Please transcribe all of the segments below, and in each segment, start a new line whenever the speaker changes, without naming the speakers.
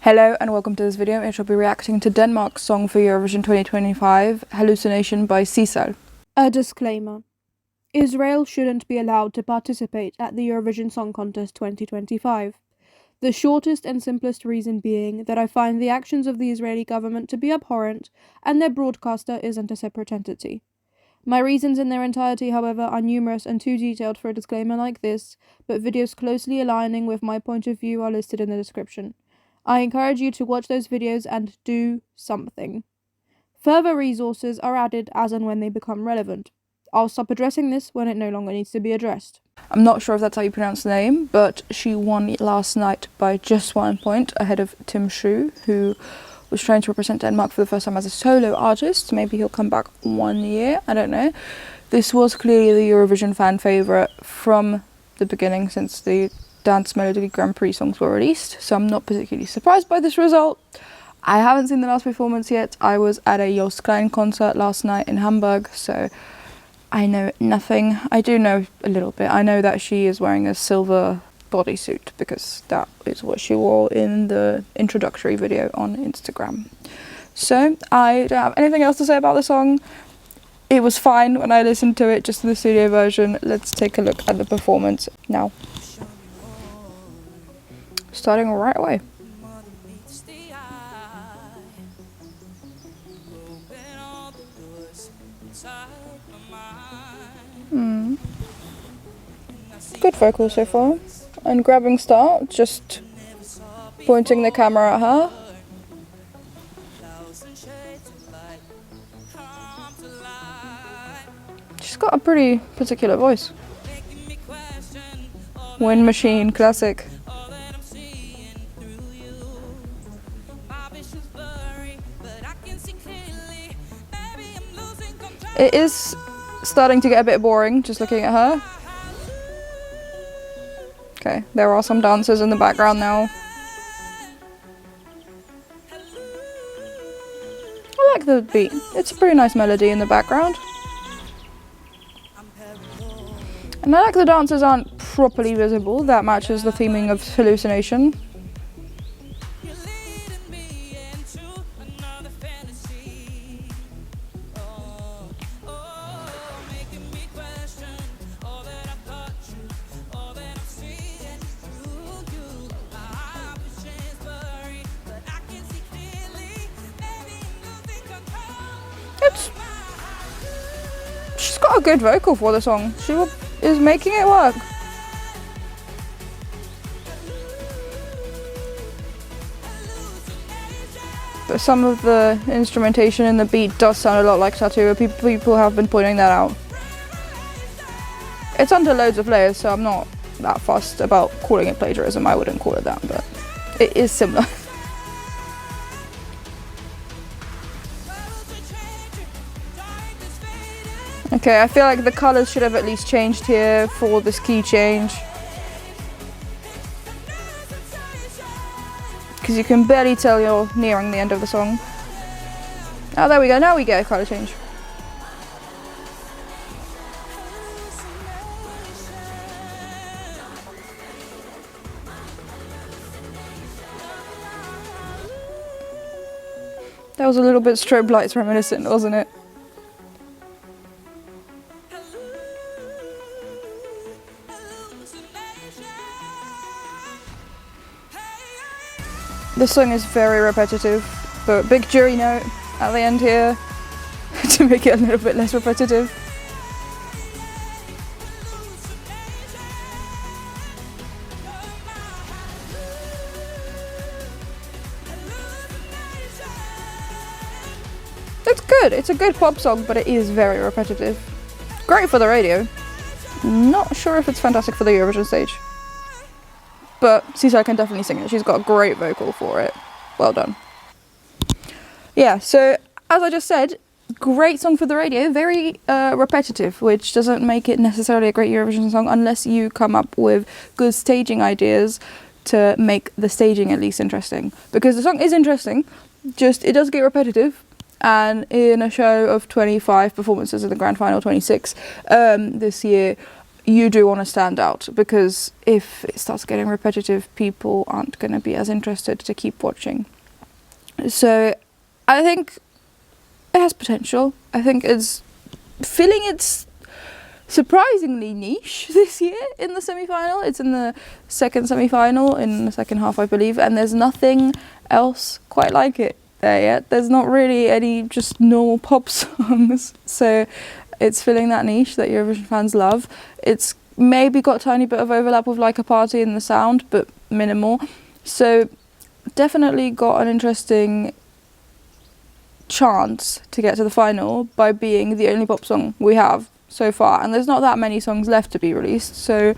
Hello and welcome to this video. I shall be reacting to Denmark's song for Eurovision 2025, Hallucination by Sissal.
A disclaimer. Israel shouldn't be allowed to participate at the Eurovision Song Contest 2025. The shortest and simplest reason being that I find the actions of the Israeli government to be abhorrent and their broadcaster isn't a separate entity. My reasons in their entirety, however, are numerous and too detailed for a disclaimer like this, but videos closely aligning with my point of view are listed in the description. I encourage you to watch those videos and do something. Further resources are added as and when they become relevant. I'll stop addressing this when it no longer needs to be addressed.
I'm not sure if that's how you pronounce the name, but she won last night by just 1 point ahead of Tim Shu, who was trying to represent Denmark for the first time as a solo artist. Maybe he'll come back 1 year, I don't know. This was clearly the Eurovision fan favourite from the beginning, since the Dance Melody Grand Prix songs were released, so I'm not particularly surprised by this result. I haven't seen the last performance yet. I was at a Jos Klein concert last night in Hamburg, so I know nothing. I do know a little bit. I know that she is wearing a silver bodysuit because that is what she wore in the introductory video on Instagram. So I don't have anything else to say about the song. It was fine when I listened to it, just the studio version. Let's take a look at the performance now. Starting right away. Good vocal so far. And grabbing start, just pointing the camera at her. She's got a pretty particular voice. Wind Machine, classic. It is starting to get a bit boring just looking at her. Okay, there are some dancers in the background now. I like the beat. It's a pretty nice melody in the background. And I like the dancers aren't properly visible. That matches the theming of Hallucination. She's got a good vocal for the song. She is making it work. But some of the instrumentation in the beat does sound a lot like Tattoo. People have been pointing that out. It's under loads of layers, so I'm not that fussed about calling it plagiarism. I wouldn't call it that, but it is similar. Okay, I feel like the colours should have at least changed here for this key change. Because you can barely tell you're nearing the end of the song. Oh, there we go, now we get a colour change. That was a little bit strobe lights reminiscent, wasn't it? This song is very repetitive, but big jury note at the end here to make it a little bit less repetitive. It's good, it's a good pop song, but it is very repetitive. Great for the radio. Not sure if it's fantastic for the Eurovision stage. But Sissal can definitely sing it. She's got a great vocal for it. Well done. Yeah, so as I just said, great song for the radio, very repetitive, which doesn't make it necessarily a great Eurovision song unless you come up with good staging ideas to make the staging at least interesting. Because the song is interesting, just it does get repetitive. And in a show of 25 performances in the grand final, 26 this year, you do want to stand out, because if it starts getting repetitive, people aren't going to be as interested to keep watching. So I think it has potential. I think it's feeling it's surprisingly niche this year in the semi-final. It's in the second semi-final in the second half, I believe, and there's nothing else quite like it there yet. There's not really any just normal pop songs, so it's filling that niche that Eurovision fans love. It's maybe got a tiny bit of overlap with Like a Party in the sound, but minimal. So definitely got an interesting chance to get to the final by being the only pop song we have so far, and there's not that many songs left to be released, so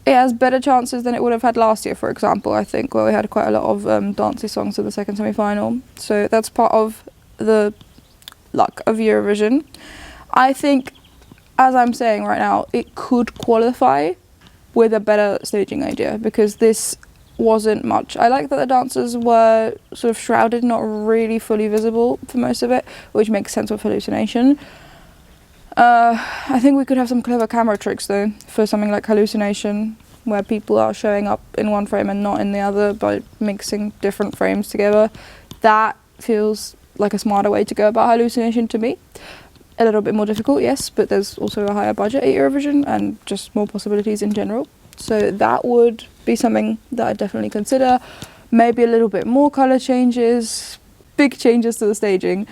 it has better chances than it would have had last year, for example, I think, where we had quite a lot of dancey songs in the second semi-final. So that's part of the luck of Eurovision. I think, as I'm saying right now, it could qualify with a better staging idea, because this wasn't much. I like that the dancers were sort of shrouded, not really fully visible for most of it, which makes sense with Hallucination. I think we could have some clever camera tricks though for something like Hallucination, where people are showing up in one frame and not in the other by mixing different frames together. That feels like a smarter way to go about Hallucination to me. A little bit more difficult, yes, but there's also a higher budget at Eurovision and just more possibilities in general. So that would be something that I'd definitely consider. Maybe a little bit more colour changes, big changes to the staging.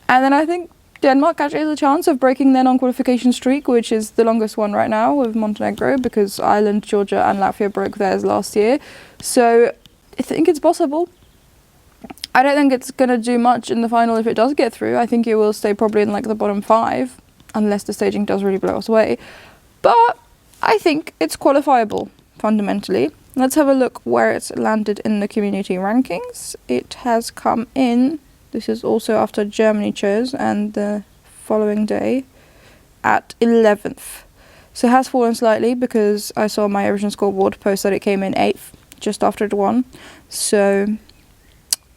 And then I think Denmark actually has a chance of breaking their non-qualification streak, which is the longest one right now with Montenegro, because Ireland, Georgia and Latvia broke theirs last year. So I think it's possible. I don't think it's going to do much in the final if it does get through. I think it will stay probably in like the bottom 5, unless the staging does really blow us away. But I think it's qualifiable, fundamentally. Let's have a look where it's landed in the community rankings. It has come in, this is also after Germany chose, and the following day, at 11th. So it has fallen slightly, because I saw my Eurovision scoreboard post that it came in 8th, just after it won. So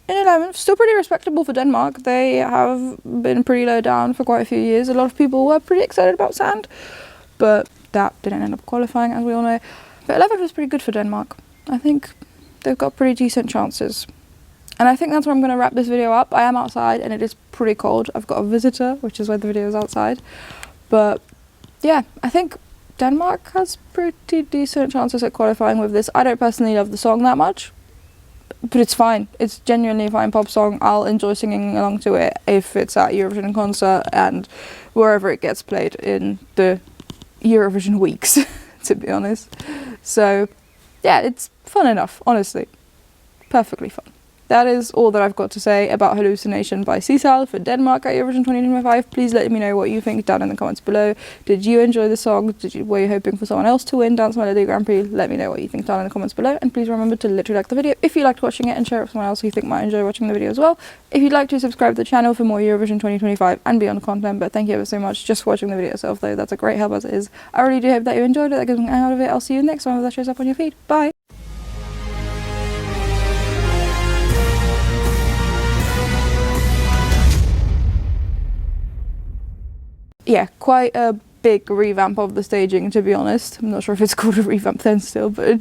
in 11th, still pretty respectable for Denmark. They have been pretty low down for quite a few years. A lot of people were pretty excited about Sand, but that didn't end up qualifying, as we all know. But 11th was pretty good for Denmark. I think they've got pretty decent chances. And I think that's where I'm going to wrap this video up. I am outside and it is pretty cold. I've got a visitor, which is why the video is outside. But yeah, I think Denmark has pretty decent chances at qualifying with this. I don't personally love the song that much, but it's fine. It's genuinely a fine pop song. I'll enjoy singing along to it if it's at Eurovision concert and wherever it gets played in the Eurovision weeks, to be honest. So yeah, it's fun enough, honestly. Perfectly fun. That is all that I've got to say about Hallucination by Sissal for Denmark at Eurovision 2025. Please let me know what you think down in the comments below. Did you enjoy the song? Were you hoping for someone else to win Dance Melody Grand Prix? Let me know what you think down in the comments below. And please remember to literally like the video if you liked watching it, and share it with someone else who you think might enjoy watching the video as well. If you'd like to subscribe to the channel for more Eurovision 2025 and beyond content. But thank you ever so much just for watching the video itself, though. That's a great help as it is. I really do hope that you enjoyed it. That gives me out of it. I'll see you next time that shows up on your feed. Bye! Yeah, quite a big revamp of the staging, to be honest. I'm not sure if it's called a revamp then still, but